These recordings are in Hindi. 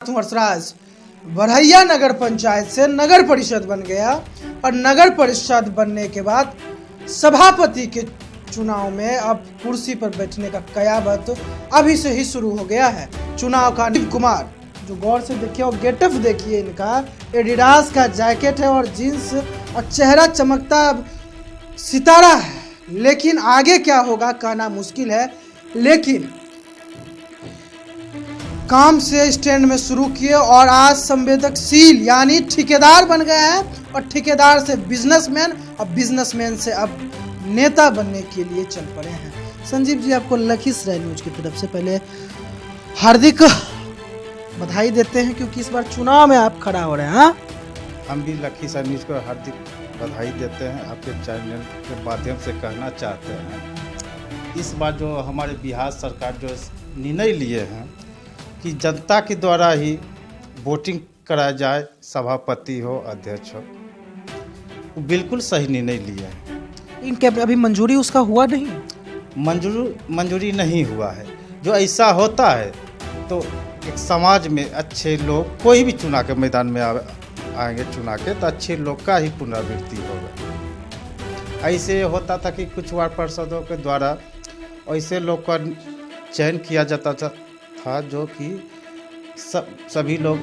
हर्षराज बरहैया नगर पंचायत से नगर परिषद बन गया और नगर परिषद बनने के बाद सभापति के चुनाव में अब कुर्सी पर बैठने का कयामत अभी से ही शुरू हो गया है। चुनाव का नीतीश कुमार जो गौर से देखिए और गेटअप देखिए, इनका एडिडास का जैकेट है और जींस और चेहरा चमकता सितारा है, लेकिन आगे क्या होगा कहना मुश्किल है। लेकिन काम से स्टैंड में शुरू किए और आज संवेदनशील यानी ठेकेदार बन गए हैं और ठेकेदार से बिजनेसमैन और बिजनेसमैन से अब नेता बनने के लिए चल पड़े हैं। संजीव जी, आपको लखीसराय न्यूज की तरफ से पहले हार्दिक बधाई देते हैं क्योंकि इस बार चुनाव में आप खड़ा हो रहे हैं। हाँ, हम भी लखीसराय न्यूज को हार्दिक बधाई देते हैं। आपके चैनल के माध्यम से कहना चाहते हैं, इस बार जो हमारे बिहार सरकार जो निर्णय लिए हैं कि जनता के द्वारा ही वोटिंग कराया जाए, सभापति हो अध्यक्ष हो, वो बिल्कुल सही निर्णय लिया है। इनके अभी मंजूरी उसका हुआ नहीं, मंजूरी नहीं हुआ है। जो ऐसा होता है तो एक समाज में अच्छे लोग कोई भी चुनाव के मैदान में आएंगे चुना के, तो अच्छे लोग का ही पुनरावृत्ति होगा। ऐसे होता था कि कुछ वार्ड पार्षदों के द्वारा ऐसे लोग का चयन किया जाता था जो कि सभी लोग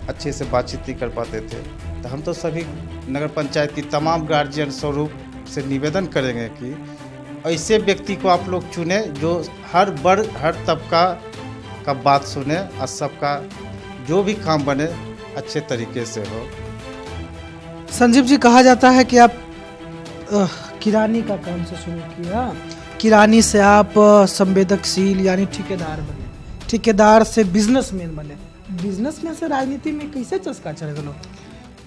अच्छे से बातचीत नहीं कर पाते थे। तो हम तो सभी नगर पंचायत की तमाम गार्जियन स्वरूप से निवेदन करेंगे कि ऐसे व्यक्ति को आप लोग चुने जो हर वर्ग हर तबका का बात सुने और सबका जो भी काम बने अच्छे तरीके से हो। संजीव जी, कहा जाता है कि आप किरानी का काम से शुरू किया, किरानी से आप संवेदनशील यानी ठेकेदार बने, ठेकेदार से बिजनेसमैन बने, बिजनेसमैन से राजनीति में कैसे चस्का चढ़ेगा?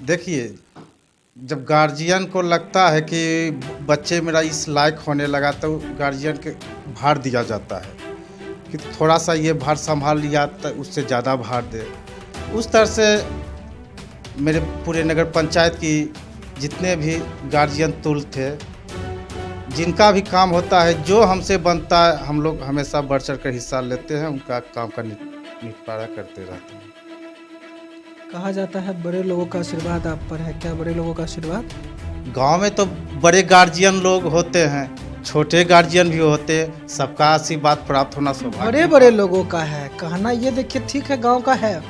देखिए, जब गार्जियन को लगता है कि बच्चे मेरा इस लायक होने लगा तो गार्जियन के भार दिया जाता है कि थोड़ा सा ये भार संभाल लिया तो उससे ज़्यादा भार दे। उस तरह से मेरे पूरे नगर पंचायत की जितने भी गार्जियन तुल थे, जिनका भी काम होता है जो हमसे बनता है, हम लोग हमेशा बढ़ चढ़ कर हिस्सा लेते हैं, उनका काम का निपटारा करते रहते हैं। कहा जाता है बड़े लोगों का आशीर्वाद आप पर है, क्या बड़े लोगों का आशीर्वाद? गांव में तो बड़े गार्जियन लोग होते हैं, छोटे गार्जियन भी होते हैं, सबका आशीर्वाद प्राप्त होना स्वाभाविक। बड़े बड़े लोगों का है कहना, ये देखिए ठीक है गांव का है,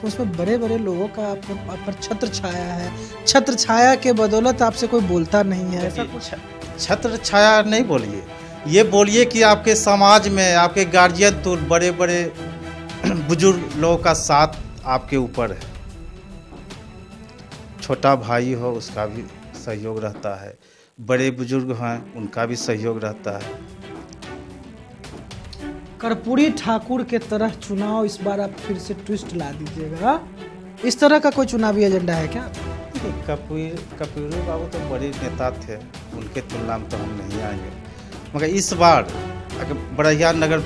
उसमें बड़े बड़े लोगों का आप पर छत्र छाया है। छत्र छाया के बदौलत आपसे कोई बोलता नहीं है, ऐसा कुछ? छत्र छाया नहीं बोलिए, ये बोलिए कि आपके समाज में आपके गार्जियन तो बड़े बड़े बुजुर्ग लोगों का साथ आपके ऊपर है। छोटा भाई हो उसका भी सहयोग रहता है, बड़े बुजुर्ग हैं उनका भी सहयोग रहता है। कर्पूरी ठाकुर के तरह चुनाव इस बार आप फिर से ट्विस्ट ला दीजिएगा, इस तरह का कोई चुनावी एजेंडा है क्या? कपूर बाबू तो बड़े नेता थे, उनके तुलना में तो हम नहीं आएंगे, मगर इस बार अगर बरहैया नगर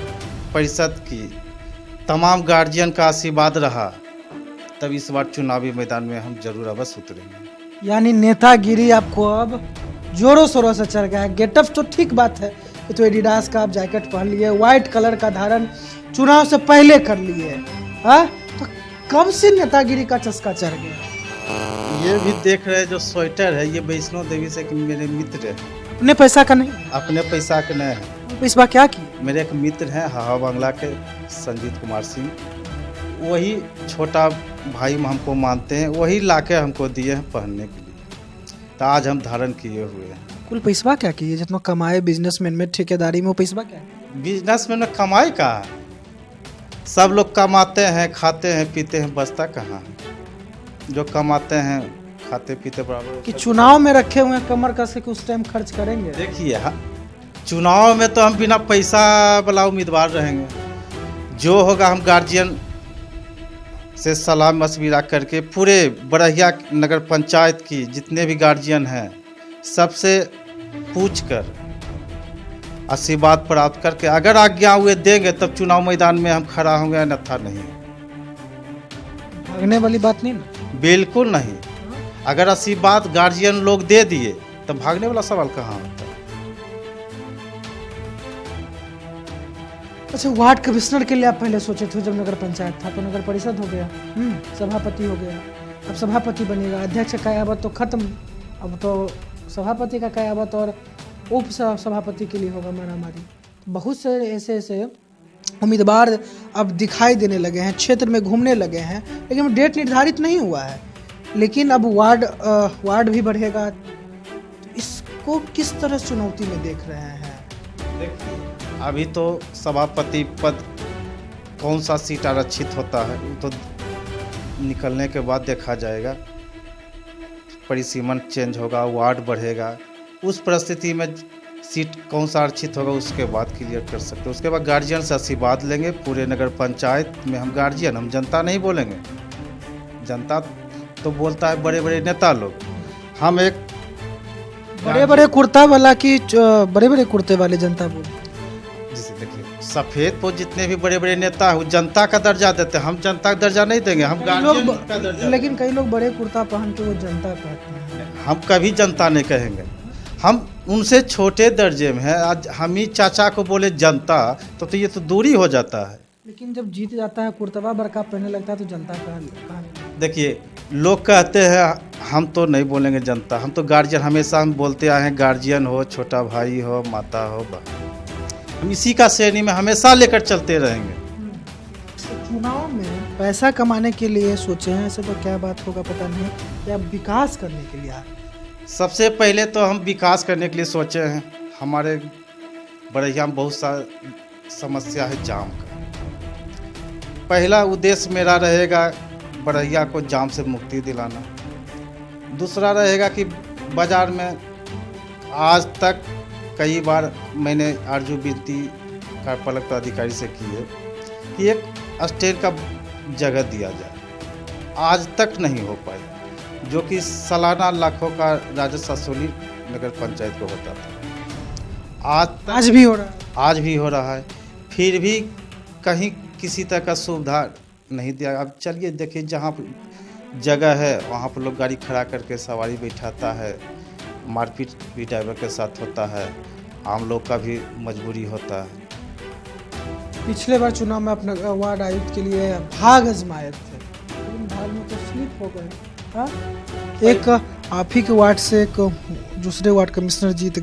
परिषद की तमाम गार्जियन का आशीर्वाद रहा तब इस बार चुनावी मैदान में हम जरूर अवश्य उतरेंगे। यानी नेतागिरी आपको अब जोरों शोरों से चढ़ गया है। गेटअप तो ठीक बात है, तो एडिडास का आप जैकेट पहन लिए, व्हाइट कलर का धारण चुनाव से पहले कर लिए, हाँ, तो कब से नेतागिरी का चस्का चढ़ गया? ये भी देख रहे जो स्वेटर है, ये वैष्णो देवी से मेरे मित्र है। अपने पैसा का नहीं? अपने पैसा के नहीं है। इस बार क्या किया? मेरे एक मित्र हैं हाहा बांग्ला के संजीत कुमार सिंह, वही छोटा भाई हमको मानते हैं, वही लाके हमको दिए हैं पहनने के लिए, तो आज हम धारण किए हुए हैं। कुल पैसा क्या किए जितना कमाए बिजनेसमैन में, ठेकेदारी में, वो पैसा क्या? बिजनेसमैन में कमाई का है, सब लोग कमाते हैं, खाते हैं, पीते हैं, बचता कहाँ है? जो कमाते हैं खाते पीते बराबर। कि चुनाव में रखे हुए कमर कस के उस टाइम खर्च करेंगे? देखिए, चुनाव में तो हम बिना पैसा वाला उम्मीदवार रहेंगे, जो होगा हम गार्जियन से सलाह मशविरा करके पूरे बरहैया नगर पंचायत की जितने भी गार्जियन हैं सबसे पूछ कर आशीर्वाद प्राप्त करके अगर आज्ञा हुए देंगे तब चुनाव मैदान में हम खड़ा होंगे, अन्यथा नहीं। भागने वाली बात नहीं ना? बिल्कुल नहीं। अगर आशीर्वाद गार्जियन लोग दे दिए तो भागने वाला सवाल कहाँ होता है? अच्छा, वार्ड कमिश्नर के लिए आप पहले सोचे थे जब नगर पंचायत था, तो नगर परिषद हो गया, सभापति हो गया, अब सभापति बनेगा, अध्यक्ष का कयावत तो खत्म, अब तो सभापति का कयावत और उप सभापति के लिए होगा मारामारी। बहुत से ऐसे उम्मीदवार अब दिखाई देने लगे हैं, क्षेत्र में घूमने लगे हैं, लेकिन डेट निर्धारित नहीं हुआ है। लेकिन अब वार्ड भी बढ़ेगा, इसको किस तरह चुनौती में देख रहे हैं? देखिए, अभी तो सभापति पद कौन सा सीट आरक्षित होता है वो तो निकलने के बाद देखा जाएगा। परिसीमन चेंज होगा, वार्ड बढ़ेगा, उस परिस्थिति में सीट कौन सा आरक्षित होगा उसके बाद क्लियर कर सकते हैं। उसके बाद गार्जियन से आशीर्वाद लेंगे। पूरे नगर पंचायत में हम गार्जियन, हम जनता नहीं बोलेंगे। जनता तो बोलता है बड़े बड़े नेता लोग, हम एक बड़े कुर्ता वाला की बड़े कुर्ते वाले जनता बोल। जैसे देखिए, सफेद को जितने भी बड़े बड़े नेता हैं वो जनता का दर्जा देते हैं, हम जनता का दर्जा नहीं देंगे, हम गार्जियन का दर्जा। लेकिन कई लोग बड़े कुर्ता पहन के वो जनता कहते हैं। हम कभी जनता नहीं कहेंगे, हम उनसे छोटे दर्जे में हैं। आज हम ही चाचा को बोले जनता तो ये तो दूरी हो जाता है। लेकिन जब जीत जाता है, कुर्तवा बरका पहनने लगता है तो जनता का देखिए, लोग कहते हैं, हम तो नहीं बोलेंगे जनता, हम तो गार्जियन, हमेशा हम बोलते आए हैं, गार्जियन हो, छोटा भाई हो, माता हो, बहन, हम इसी का श्रेणी में हमेशा लेकर चलते रहेंगे। चुनाव में पैसा कमाने के लिए सोचे हैं, ऐसे तो क्या बात होगा पता नहीं, या विकास करने के लिए? सबसे पहले तो हम विकास करने के लिए सोचे हैं। हमारे बड़ैया में बहुत सा समस्या है जाम का। पहला उद्देश्य मेरा रहेगा बड़ैया को जाम से मुक्ति दिलाना। दूसरा रहेगा कि बाज़ार में आज तक कई बार मैंने आरजू विनती कार्यपालक पदाधिकारी से की है कि एक स्टैंड का जगह दिया जाए, आज तक नहीं हो पाया, जो कि सालाना लाखों का राजस्व वसूली नगर पंचायत को होता था। आज भी हो रहा है, आज भी हो रहा है, फिर भी कहीं किसी तरह का सुविधा नहीं दिया। अब चलिए देखिए, जहाँ जगह है वहाँ पर लोग गाड़ी खड़ा करके सवारी बैठाता है, मारपीट भी ड्राइवर के साथ होता है, आम लोग का भी मजबूरी होता है। पिछले बार चुनाव में अपने वार्ड आयुक्त के लिए भाग आजमाए थे, लेकिन भाग में तो स्लिप हो गए। हाँ, एक आप ही के वार्ड से एक दूसरे वार्ड कमिश्नर जीत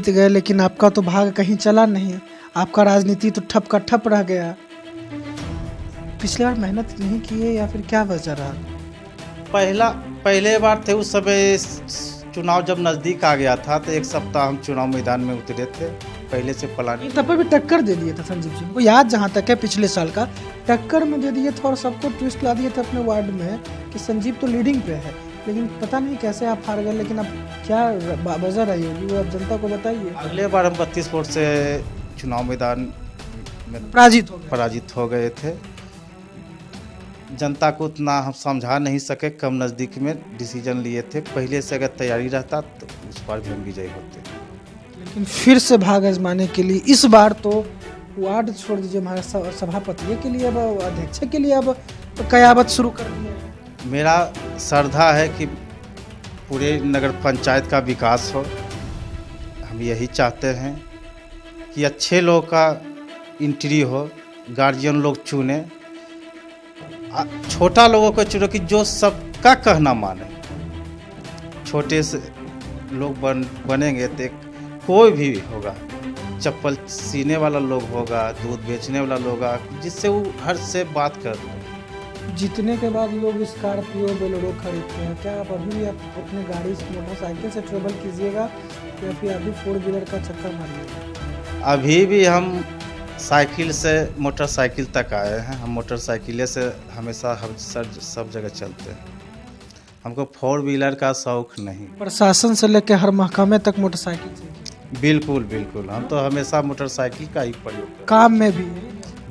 गए, लेकिन आपका तो भाग कहीं चला नहीं, आपका राजनीति तो ठप का ठप रह गया। पिछले बार मेहनत नहीं की है या फिर क्या वजह रहा? पहले बार थे, उस समय चुनाव जब नज़दीक आ गया था तो एक सप्ताह हम चुनाव मैदान में उतरे थे, पहले से प्लानिंग। तब पर भी टक्कर दे दिए थे संजीव सिंह को, याद जहाँ तक है पिछले साल का, टक्कर में दे दिए थे और सबको ट्विस्ट ला दिए थे अपने वार्ड में कि संजीव तो लीडिंग पे है, लेकिन पता नहीं कैसे आप हार गए। लेकिन अब क्या वजह रही होगी वो अब जनता को बताइए। अगले बार हम 32 वोट से चुनाव मैदान में पराजित हो गए थे। जनता को उतना हम समझा नहीं सके, कम नज़दीक में डिसीजन लिए थे। पहले से अगर तैयारी रहता तो उस बार भी हम विजयी होते। लेकिन फिर से भाग आजमाने के लिए इस बार तो वार्ड छोड़ दीजिए, हमारे सभापति के लिए, अब अध्यक्ष के लिए अब तो कयावत शुरू कर दी है। मेरा श्रद्धा है कि पूरे नगर पंचायत का विकास हो। हम यही चाहते हैं कि अच्छे लोगों का एंट्री हो, गार्जियन लोग चुने, छोटा लोगों को चुनो कि जो सबका कहना माने। छोटे से लोग बनेंगे तो कोई भी होगा, चप्पल सीने वाला लोग होगा, दूध बेचने वाला लोग होगा, जिससे वो हर से बात कर ले। जीतने के बाद लोग स्कॉर्पियो बोलेरो खरीदते हैं, क्या आप अभी भी आप अपने गाड़ी से मोटरसाइकिल से ट्रेवल कीजिएगा या फिर अभी 4 व्हीलर का चक्कर मारिएगा? अभी भी हम साइकिल से मोटरसाइकिल तक आए हैं। हम मोटरसाइकिले से हमेशा सब जगह चलते हैं, हमको 4 व्हीलर का शौक नहीं। प्रशासन से लेकर हर महकमे तक मोटरसाइकिल से? बिल्कुल बिल्कुल, हम तो हमेशा मोटरसाइकिल का ही प्रयोग करते हैं। काम में भी?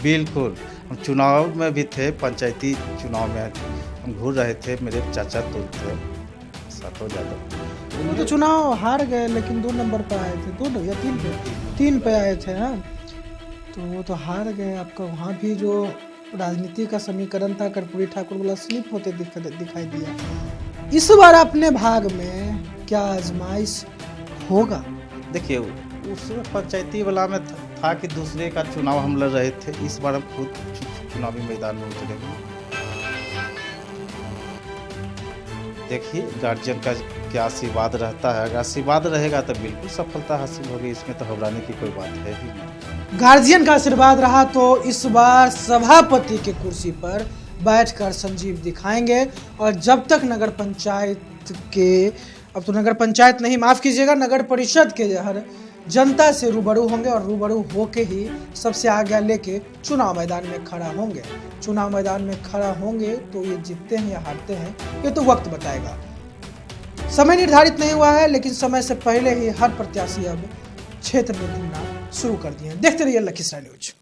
बिल्कुल, हम चुनाव में भी थे, पंचायती चुनाव में हम घूर रहे थे, मेरे चाचा तो थे सातों यादव। वो तो चुनाव हार गए लेकिन 2 नंबर पर आए थे, 2 या 3 पे आए थे। हाँ, तो वो तो हार गए। आपका वहाँ भी जो राजनीति का समीकरण था, कर्पूरी ठाकुर वाला स्लिप होते दिखाई दिया। इस बार अपने भाग में क्या आजमाइश होगा? देखिए, उस पंचायती वाला में था था कि दूसरे का चुनाव हम लड़ रहे थे, इस बार हम खुद चुनावी मैदान में उतरेंगे। देखिए गार्जियन का क्या आशीर्वाद रहता है, अगर आशीर्वाद रहेगा तो बिल्कुल सफलता हासिल होगी, इसमें तो घबराने की कोई बात है ही नहीं। गार्जियन का आशीर्वाद रहा तो इस बार सभापति के कुर्सी पर बैठकर संजीव दिखाएंगे। और जब तक नगर पंचायत के, अब तो नगर पंचायत नहीं, माफ कीजिएगा, नगर परिषद के हर जनता से रूबरू होंगे और रूबरू होके ही सबसे आगे लेके चुनाव मैदान में खड़ा होंगे। चुनाव मैदान में खड़ा होंगे तो ये जीतते हैं या हारते हैं ये तो वक्त बताएगा। समय निर्धारित नहीं हुआ है, लेकिन समय से पहले ही हर प्रत्याशी अब क्षेत्र में घूमना शुरू कर दिए हैं। देखते रहिए लखीसराय न्यूज।